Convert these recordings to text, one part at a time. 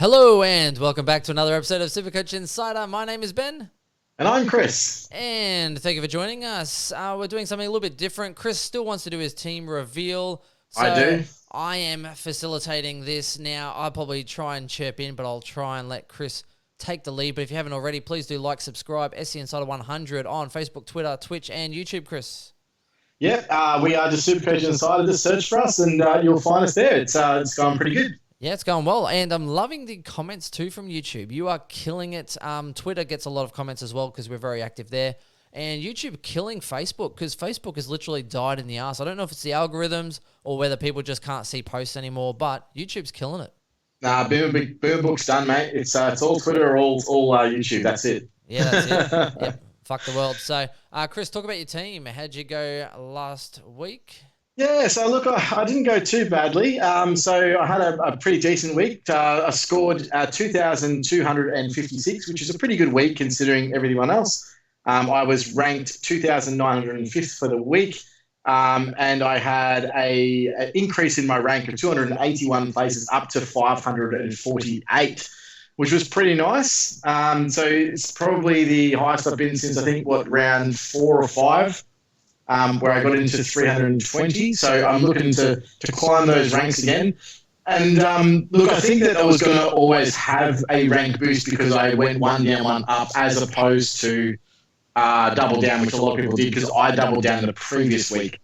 Hello and welcome back to another episode of Supercoach Insider. My name is Ben. And I'm Chris. And thank you for joining us. We're doing something a little bit different. Chris still wants to do his team reveal. So I do. I am facilitating this now. I'll probably try and chirp in, but I'll try and let Chris take the lead. But if you haven't already, please do like, subscribe, SC Insider 100 on Facebook, Twitter, Twitch, and YouTube, Chris. Yeah, we are just Supercoach Insider. Just search for us and you'll find us there. It's going pretty good. Yeah, it's going well, and I'm loving the comments too from YouTube. You are killing it. Twitter gets a lot of comments as well because we're very active there. And YouTube killing Facebook because Facebook has literally died in the ass. I don't know if it's the algorithms or whether people just can't see posts anymore, but YouTube's killing it. Nah, Boom Book's done, mate. It's all Twitter or all YouTube. That's it. Yeah, that's it. Yep, fuck the world. So, Chris, talk about your team. How'd you go last week? Yeah, so look, I didn't go too badly. So I had a pretty decent week. I scored 2,256, which is a pretty good week considering everyone else. I was ranked 2,905th for the week, and I had an increase in my rank of 281 places up to 548, which was pretty nice. So it's probably the highest I've been since I think, round 4 or 5. Where I got into 320. So I'm looking to climb those ranks again. And look, I think that I was going to always have a rank boost because I went one down, one up, as opposed to double down, which a lot of people did because I doubled down the previous week.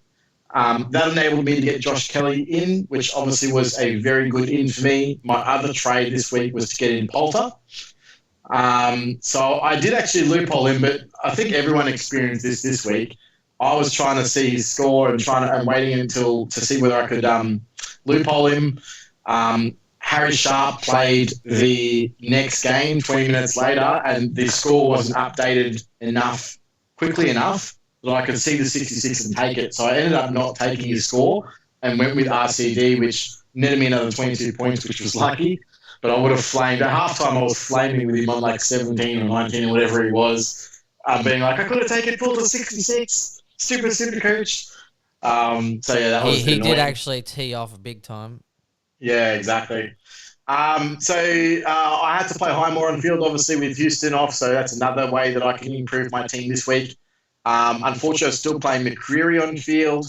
That enabled me to get Josh Kelly in, which obviously was a very good in for me. My other trade this week was to get in Poulter. So I did actually loophole him, but I think everyone experienced this week. I was trying to see his score and waiting to see whether I could loophole him. Harry Sharp played the next game 20 minutes later, and the score wasn't updated quickly enough that I could see the 66 and take it. So I ended up not taking his score and went with RCD, which netted me another 22 points, which was lucky. But I would have flamed. At halftime, I was flaming with him on like 17 or 19 or whatever he was, being like, I could have taken full to 66. Super coach. So yeah, that was he did actually tee off big time. Yeah, exactly. So I had to play Highmore on field, obviously, with Houston off. So that's another way that I can improve my team this week. Unfortunately, I'm still playing McCreary on field.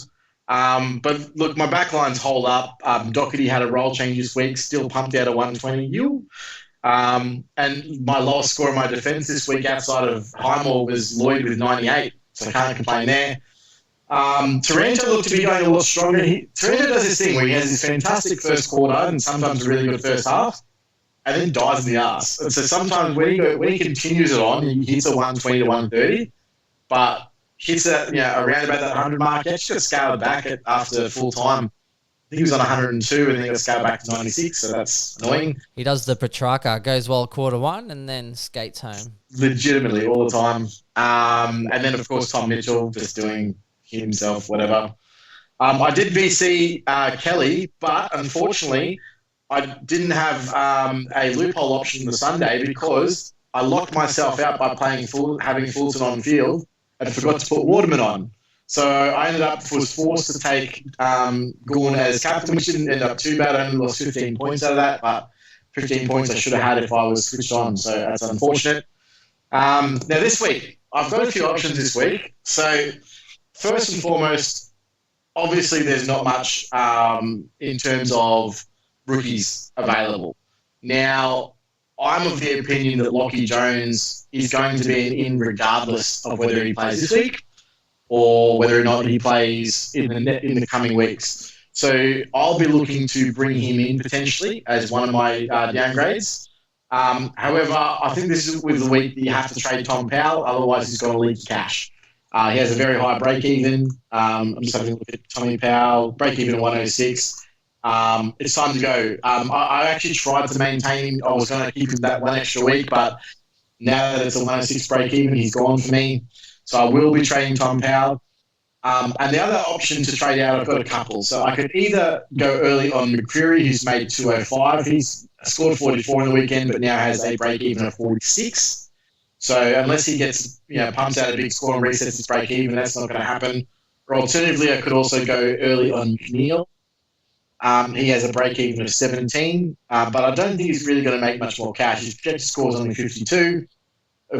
But look, my backline's hold up. Doherty had a role change this week, still pumped out a 120. And my lowest score in my defense this week outside of Highmore was Lloyd with 98. So I can't complain there. Taranto looked to be going a lot stronger. Taranto does this thing where he has this fantastic first quarter and sometimes a really good first half, and then dies in the arse. And so sometimes when he continues it on, he hits a 120 to 130, but hits around about that 100 mark. He actually got scaled back after full time. I think he was on 102 and then got scaled back to 96, so that's annoying. He does the Petrarca, goes well quarter one and then skates home. Legitimately, all the time. And then, of course, Tom Mitchell just doing himself, whatever. I did VC Kelly, but unfortunately, I didn't have a loophole option the Sunday because I locked myself out by having Fulton on field and forgot to put Waterman on. So I was forced to take Gorn as captain, which didn't end up too bad. I only lost 15 points out of that, but 15 points I should have had if I was switched on. So that's unfortunate. Now this week, I've got a few options this week. So first and foremost, obviously there's not much in terms of rookies available. Now, I'm of the opinion that Lockie Jones is going to be an in regardless of whether he plays this week or whether or not he plays in the coming weeks. So I'll be looking to bring him in potentially as one of my downgrades. However, I think this is with the week that you have to trade Tom Powell, otherwise he's going to leak cash. He has a very high break-even. I'm just having a look at Tommy Powell, break-even at 106. It's time to go. I actually tried to maintain him. I was going to keep him that one extra week, but now that it's a 106 break-even, he's gone for me. So I will be trading Tom Powell. And the other option to trade out, I've got a couple. So I could either go early on McCreary, who's made 205. He's scored 44 in the weekend, but now has a break-even of 46. So unless he gets, pumps out a big score and resets his break-even, that's not going to happen. Or alternatively, I could also go early on McNeil. He has a break even of 17, but I don't think he's really going to make much more cash. His projected score is only 52,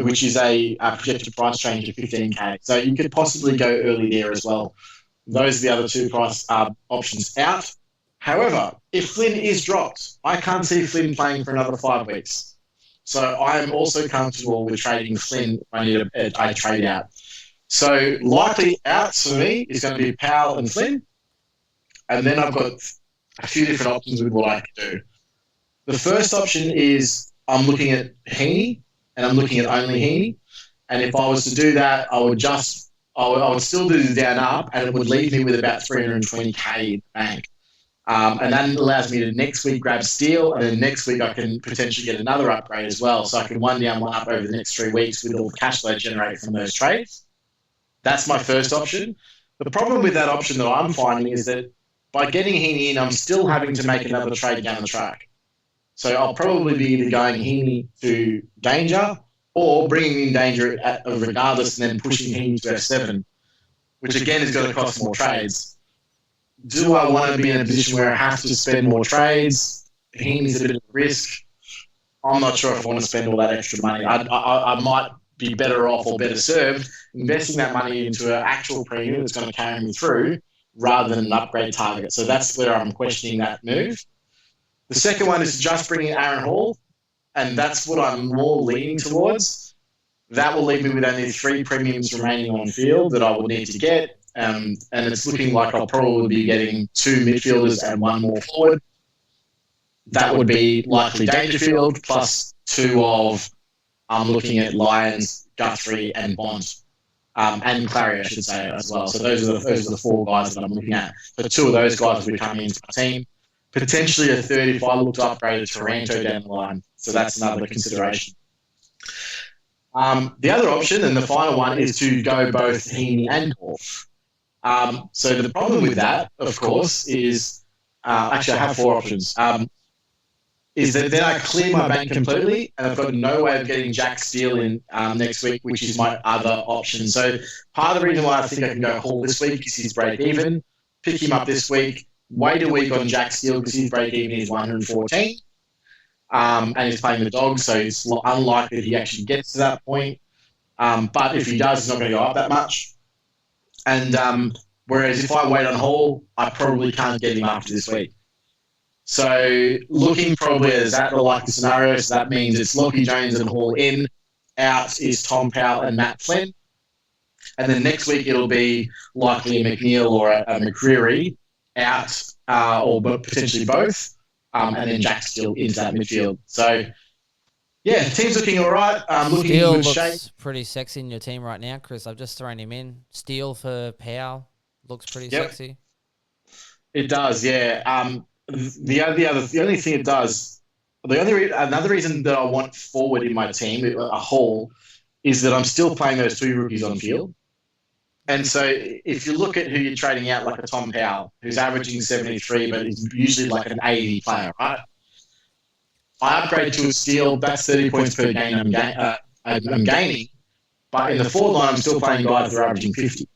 which is a projected price range of 15k. So you could possibly go early there as well. Those are the other two price options out. However, if Flynn is dropped, I can't see Flynn playing for another 5 weeks. So I am also comfortable with trading Flynn if I need a trade out. So likely outs for me is going to be Powell and Flynn. And then I've got a few different options with what I can do. The first option is I'm looking at Heaney, and I'm looking at only Heaney. And if I was to do that, I would still do the down up, and it would leave me with about 320k in the bank. And that allows me to next week grab Steele, and then next week I can potentially get another upgrade as well. So I can one down, one up over the next 3 weeks with all the cash flow generated from those trades. That's my first option. The problem with that option that I'm finding is that by getting Heaney in, I'm still having to make another trade down the track. So I'll probably be either going Heaney to Danger or bringing in Danger regardless and then pushing Heaney to F7, which again is going to cost more trades. Do I want to be in a position where I have to spend more trades? Heaney's a bit of a risk. I'm not sure if I want to spend all that extra money. I might be better off or better served investing that money into an actual premium that's going to carry me through rather than an upgrade target. So that's where I'm questioning that move. The second one is just bringing Aaron Hall, and that's what I'm more leaning towards. That will leave me with only 3 premiums remaining on field that I will need to get. And it's looking like I'll probably be getting 2 midfielders and 1 more forward. That would be likely Dangerfield plus 2 of, I'm looking at Lyons, Guthrie, and Bond. And Clary, I should say, as well. So those are the 4 guys that I'm looking at. So 2 of those guys will be coming into my team. Potentially a third if I look to upgrade a Taranto down the line. So that's another consideration. The other option, and the final one, is to go both Heaney and Hall. So the problem with that, of course, is actually I have 4 options. Is that then I clear my bank completely and I've got no way of getting Jack Steele in next week, which is my other option. So part of the reason why I think I can go Hall this week is his break even. Pick him up this week. Wait a week on Jack Steele because his break even is 114. And he's playing the Dogs, so it's unlikely that he actually gets to that point. But if he does, it's not going to go up that much. And whereas if I wait on Hall, I probably can't get him after this week. So looking probably as that the likely scenario, so that means it's Lockie Jones and Hall in. Out is Tom Powell and Matt Flynn. And then next week it'll be likely a McNeil or a McCreary out, or potentially both. And then Jack Steele into that midfield. So, yeah, the team's looking all right. Looking in good shape. Looks pretty sexy in your team right now, Chris. I've just thrown him in. Steele for Powell looks pretty sexy. It does, yeah. The only thing it does, another reason that I want forward in my team, a Hall, is that I'm still playing those 2 rookies on field. And so if you look at who you're trading out, like a Tom Powell, who's averaging 73, but is usually like an 80 player, right? I upgrade to a Steele, that's 30 points per game I'm gaining. But in the forward line, I'm still playing guys that are averaging 50.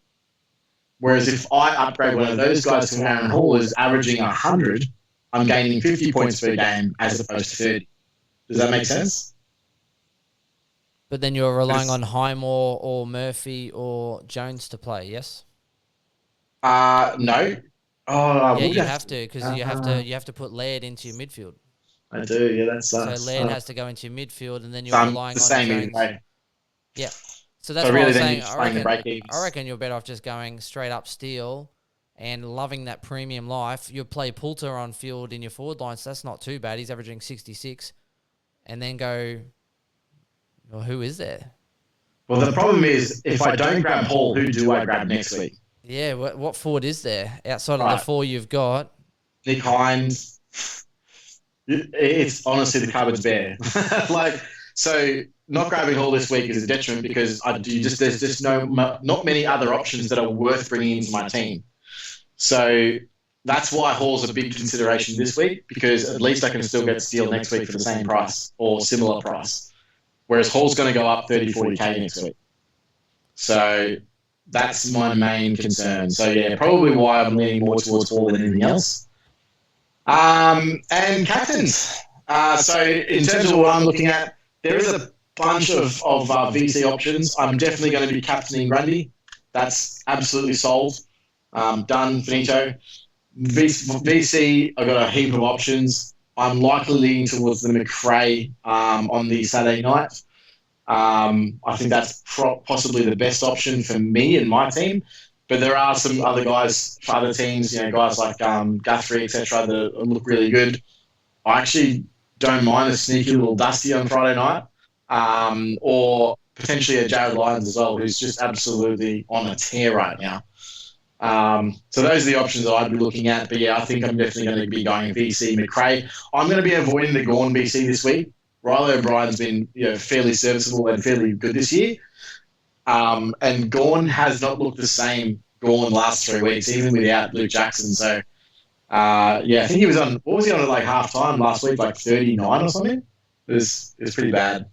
Whereas if I upgrade one of those guys to Aaron Hall who's averaging 100, I'm gaining 50 points per game as opposed to 30. Does that make sense? But then you're relying on Highmore or Murphy or Jones to play, yes? No. Oh, yeah, you have to because you have to put Laird into your midfield. I do, yeah, that sucks. So Laird has to go into your midfield, and then you're relying on Jones. Way. Yeah. So that's what I'm saying. I reckon you're better off just going straight up Steele and loving that premium life. You play Poulter on field in your forward line, so that's not too bad. He's averaging 66. And then go, well, who is there? Well, the problem is, if I don't grab Hall, who do I grab next week? Yeah, what forward is there outside of the 4 you've got? Nick Hines. It's honestly the cupboard's bare. So not grabbing Hall this week is a detriment because there's just not many other options that are worth bringing into my team. So that's why Hall's a big consideration this week, because at least I can still get Steele next week for the same price or similar price. Whereas Hall's going to go up 30, 40K next week. So that's my main concern. So, yeah, probably why I'm leaning more towards Hall than anything else. And captains. So in terms of what I'm looking at, there is a bunch of VC options. I'm definitely going to be captaining Grundy. That's absolutely sold. Done, finito. VC, I've got a heap of options. I'm likely leaning towards the McRae on the Saturday night. I think that's possibly the best option for me and my team. But there are some other guys for other teams, guys like Guthrie, etc., that look really good. I actually don't mind a sneaky little Dusty on Friday night, or potentially a Jared Lyons as well, who's just absolutely on a tear right now. So those are the options that I'd be looking at. But yeah, I think I'm definitely going to be going VC McRae. I'm going to be avoiding the Gawn VC this week. Riley O'Brien's been fairly serviceable and fairly good this year. And Gawn has not looked the same Gawn last 3 weeks, even without Luke Jackson. So I think he was on, what was he on at like half time last week, like 39 or something? It was pretty bad.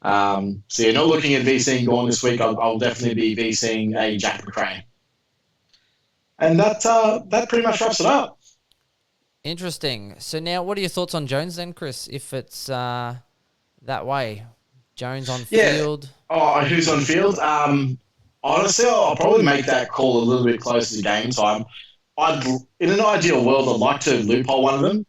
So yeah, not looking at VCing Gawn this week. I'll definitely be VCing a Jack McRae. And that pretty much wraps it up. Interesting. So now, what are your thoughts on Jones then, Chris? If it's that way, Jones on field. Oh, who's on field? Honestly, I'll probably make that call a little bit closer to game time. In an ideal world, I'd like to loophole one of them.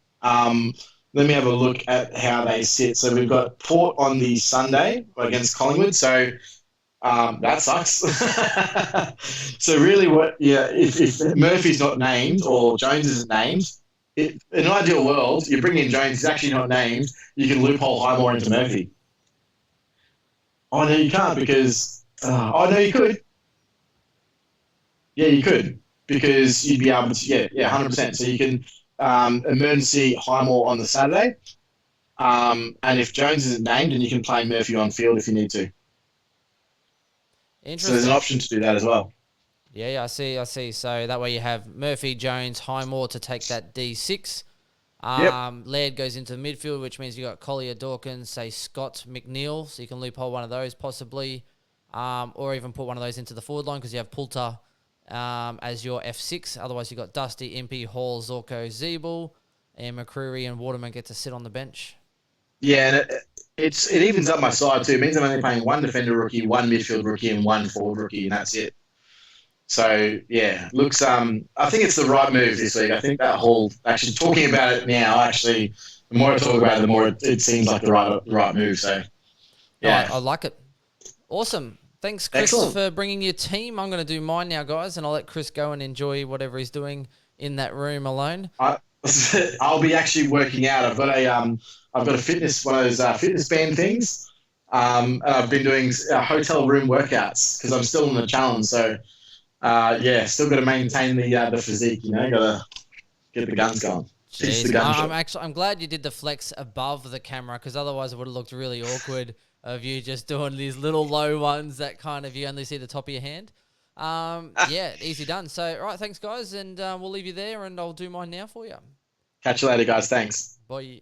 Let me have a look at how they sit. So we've got Port on the Sunday against Collingwood. So that sucks. So really, if Murphy's not named or Jones isn't named, in an ideal world, you bring in Jones, he's actually not named, you can loophole Highmore into Murphy. Oh, no, you can't because... no, you could. Yeah, you could because you'd be able to... Yeah, 100%. So you can emergency Highmore on the Saturday, and if Jones isn't named, then you can play Murphy on field if you need to. So there's an option to do that as well. Yeah, I see. So that way you have Murphy, Jones, Highmore to take that D6. Laird goes into the midfield, which means you got Collier, Dawkins, say Scott, McNeil. So you can loophole one of those possibly, or even put one of those into the forward line because you have Poulter as your F6. Otherwise, you got Dusty, Impey, Hall, Zorko, Zeeble, and McCreary and Waterman get to sit on the bench. Yeah, and it evens up my side too. It means I'm only playing one defender rookie, one midfield rookie, and one forward rookie, and that's it. So yeah, looks. I think it's the right move this week. I think that whole actually talking about it now, actually, the more I talk about it, the more it seems like the right move. So yeah, I like it. Awesome. Thanks, Chris, for bringing your team. I'm going to do mine now, guys, and I'll let Chris go and enjoy whatever he's doing in that room alone. I'll be actually working out. I've got a fitness, one of those fitness band things, and I've been doing hotel room workouts because I'm still in the challenge. So still got to maintain the physique. Got to get the guns going. I'm glad you did the flex above the camera because otherwise it would have looked really awkward of you just doing these little low ones that kind of you only see the top of your hand. Easy done. So, all right, thanks, guys, and we'll leave you there, and I'll do mine now for you. Catch you later, guys. Thanks. Bye.